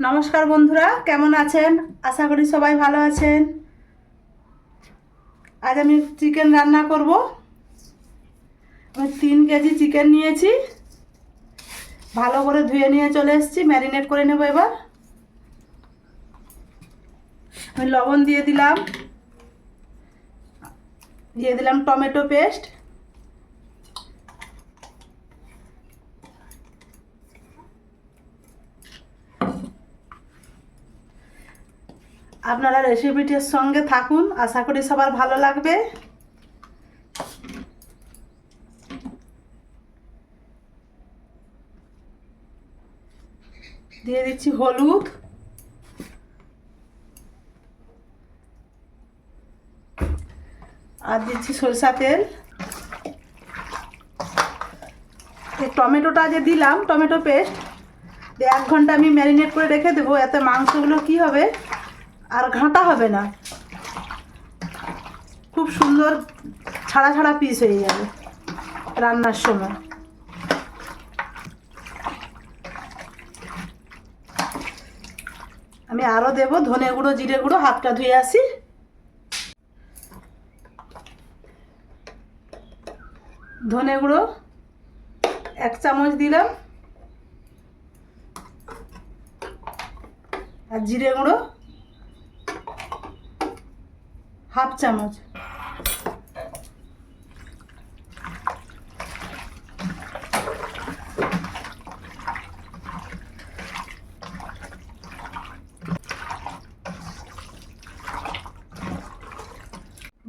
নমস্কার বন্ধুরা, কেমন আছেন? আশা করি সবাই ভালো আছেন। আজ আমি চিকেন রান্না করব। আমি 3 কেজি চিকেন নিয়েছি, ভালো করে ধুয়ে নিয়ে চলে এসেছি। ম্যারিনেট করে নেব। এবার আমি লবণ দিয়ে দিলাম টমেটো পেস্ট, আপনারা রেসিপিটির সঙ্গে থাকুন, আশা করি সবার ভালো লাগবে। দিয়ে দিচ্ছি হলুদ, আর দিচ্ছি সরষা তেল। এই টমেটোটা যে দিলাম, টমেটো পেস্ট 1 ঘন্টা আমি ম্যারিনেট করে রেখে দেবো। এতে মাংসগুলো কি হবে, আর ঘাঁটা হবে না, খুব সুন্দর ছাড়া ছাড়া পিস হয়ে যাবে রান্নার সময়। আমি আরও দেব ধনে গুঁড়ো, জিরে গুঁড়ো। হাতটা ধুয়ে আসি। ধনে গুঁড়ো 1 চামচ দিলাম, আর জিরে গুঁড়ো 1/2 চামচ।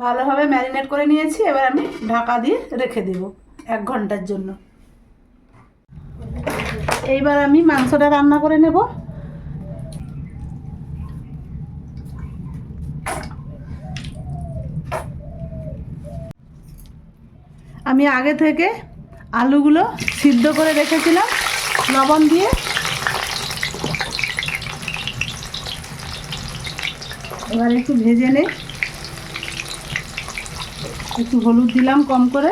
ভালোভাবে ম্যারিনেট করে নিয়েছি। এবার আমি ঢাকা দিয়ে রেখে দেব 1 ঘন্টার জন্য। এইবার আমি মাংসটা রান্না করে নেব। আমি আগে থেকে আলুগুলো সিদ্ধ করে রেখেছিলাম লবণ দিয়ে। এবার একটু ভেজে নেই। একটু হলুদ দিলাম কম করে,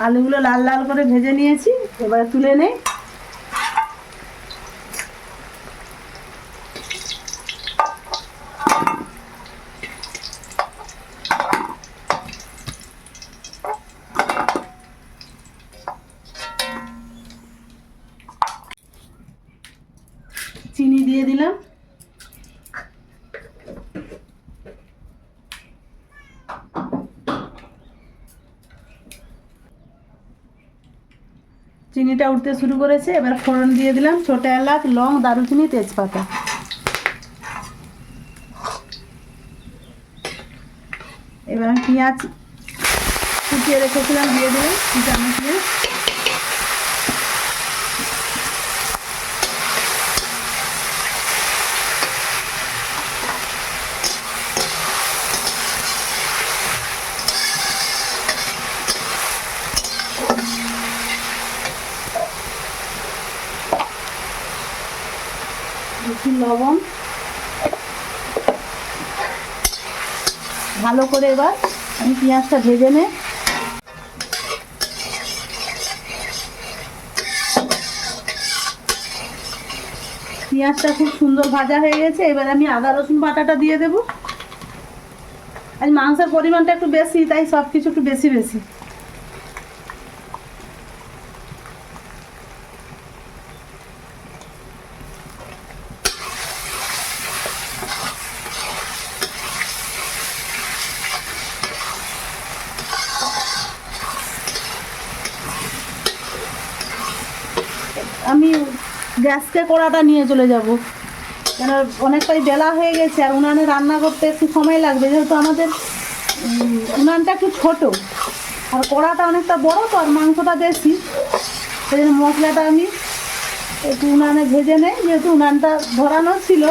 আলুগুলো লাল লাল করে ভেজে নিয়েছি। এবার তুলে নেই। চিনি দিয়ে দিলাম। চিনিটা উঠতে শুরু করেছে। এবার ফোড়ন দিয়ে দিলাম ছোটো এলাচ, লং, দারুচিনি, তেজপাতা। এবার আমি পেঁয়াজ কুচিয়ে রেখেছিলাম দিয়ে দিলাম 2 চামচ দিয়ে। লবণ ভালো করে এবার আমি পেঁয়াজটা ভেজে নেই। পেঁয়াজটা খুব সুন্দর ভাজা হয়ে গেছে। এবার আমি আদা রসুন বাটাটা দিয়ে দেবো। আজ মাংসের পরিমাণটা একটু বেশি, তাই সব কিছু একটু বেশি বেশি। আমি গ্যাসকে কড়াটা নিয়ে চলে যাব, কেন অনেকটাই বেলা হয়ে গেছে, আর উনানে রান্না করতে একটু সময় লাগবে, যেহেতু আমাদের উনানটা একটু ছোট আর কড়াটা অনেকটা বড়, তো আর মাংসটা বেশি। সেই জন্য মশলাটা আমি একটু উনানে ভেজে নেই, যেহেতু উনানটা ধরানো ছিল।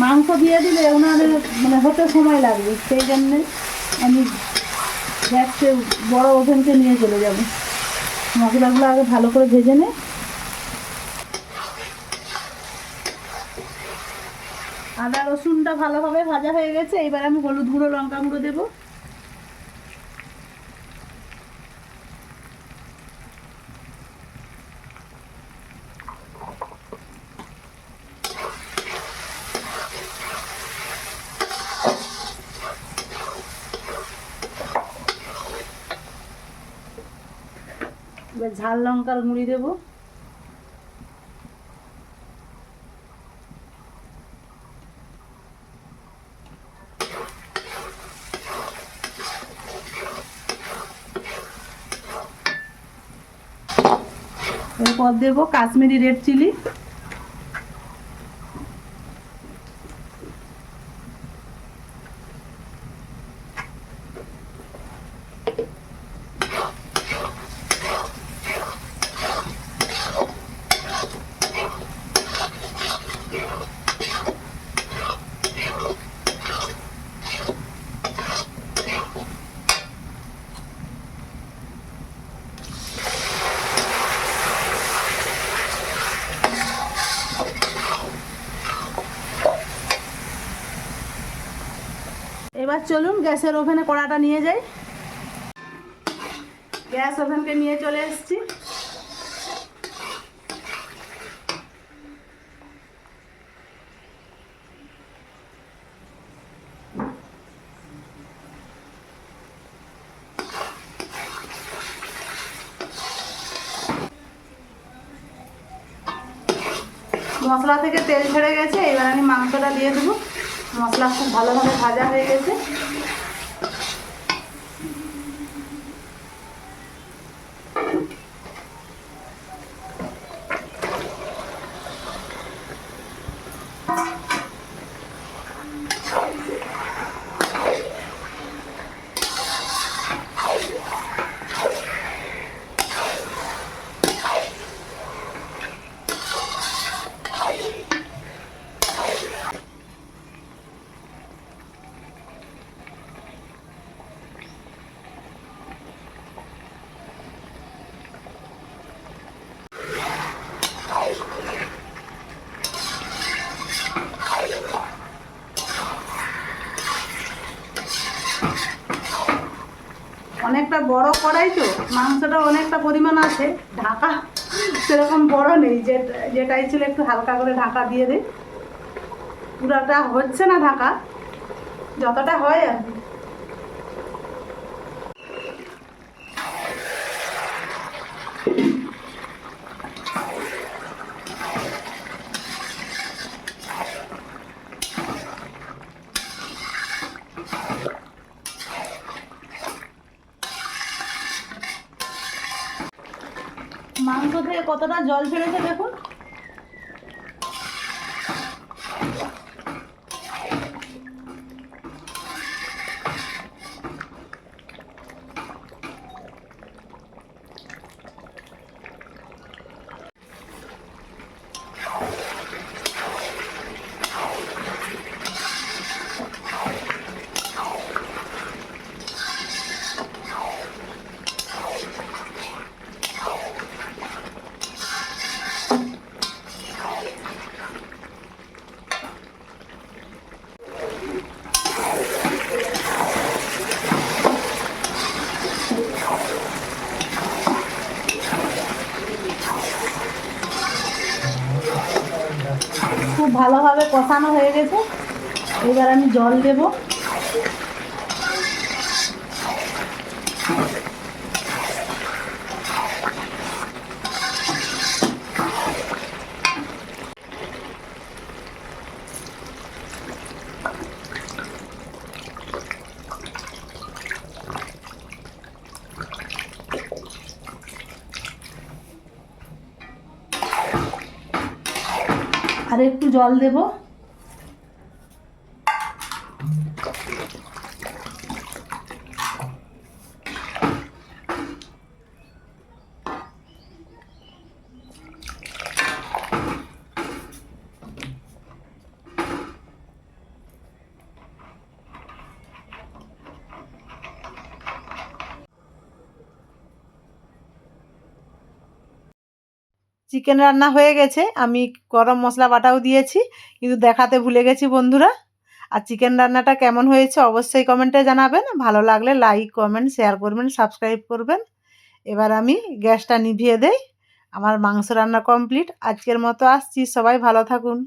মাংস দিয়ে দিলে উনানে হতে সময় লাগবে, সেই জন্যে আমি গ্যাসকে বড় ওভেনকে নিয়ে চলে যাব। মশলাগুলো আগে ভালো করে ভেজে নেই। আদা রসুনটা ভালোভাবে ভাজা হয়ে গেছে, এবার আমি হলুদ গুঁড়ো লঙ্কা গুঁড়ো দেবো। এবার ঝাল লঙ্কার গুঁড়ি দেবো। এরপর দেবো কাশ্মীরি রেড চিলি। এবার চলুন গ্যাসের ওভেনে কড়াটা নিয়ে যাই। গ্যাস ওভেনকে নিয়ে চলে এসেছি। মশলা থেকে তেল ছেড়ে গেছে, এবার আমি মাংসটা দিয়ে দেবো। মশলা খুব ভালোভাবে ভাজা হয়ে গেছে। অনেকটা বড় কড়াই তো, মাংসটা অনেকটা পরিমাণ আছে, ঢাকা সেরকম বড় নেই, যেটাই ছিল একটু হালকা করে ঢাকা দিয়ে দিই। পুরাটা হচ্ছে না ঢাকা, যতটা হয় আর কি। মাংস থেকে কতটা জল ছেড়েছে দেখুন। খুব ভালোভাবে কষানো হয়ে গেছে, এবার আমি জল দেব। আর একটু জল দেব। চিকেন রান্না হয়ে গেছে, আমি গরম মশলা বাটাও দিয়েছি, কিন্তু দেখাতে ভুলে গেছি বন্ধুরা। আর চিকেন রান্নাটা কেমন হয়েছে অবশ্যই কমেন্টে জানাবেন। ভালো লাগলে লাইক, কমেন্ট, শেয়ার করবেন, সাবস্ক্রাইব করবেন। এবার আমি গ্যাসটা নিভিয়ে দেই। আমার মাংস রান্না কমপ্লিট। আজকের মতো আসছি, সবাই ভালো থাকুন।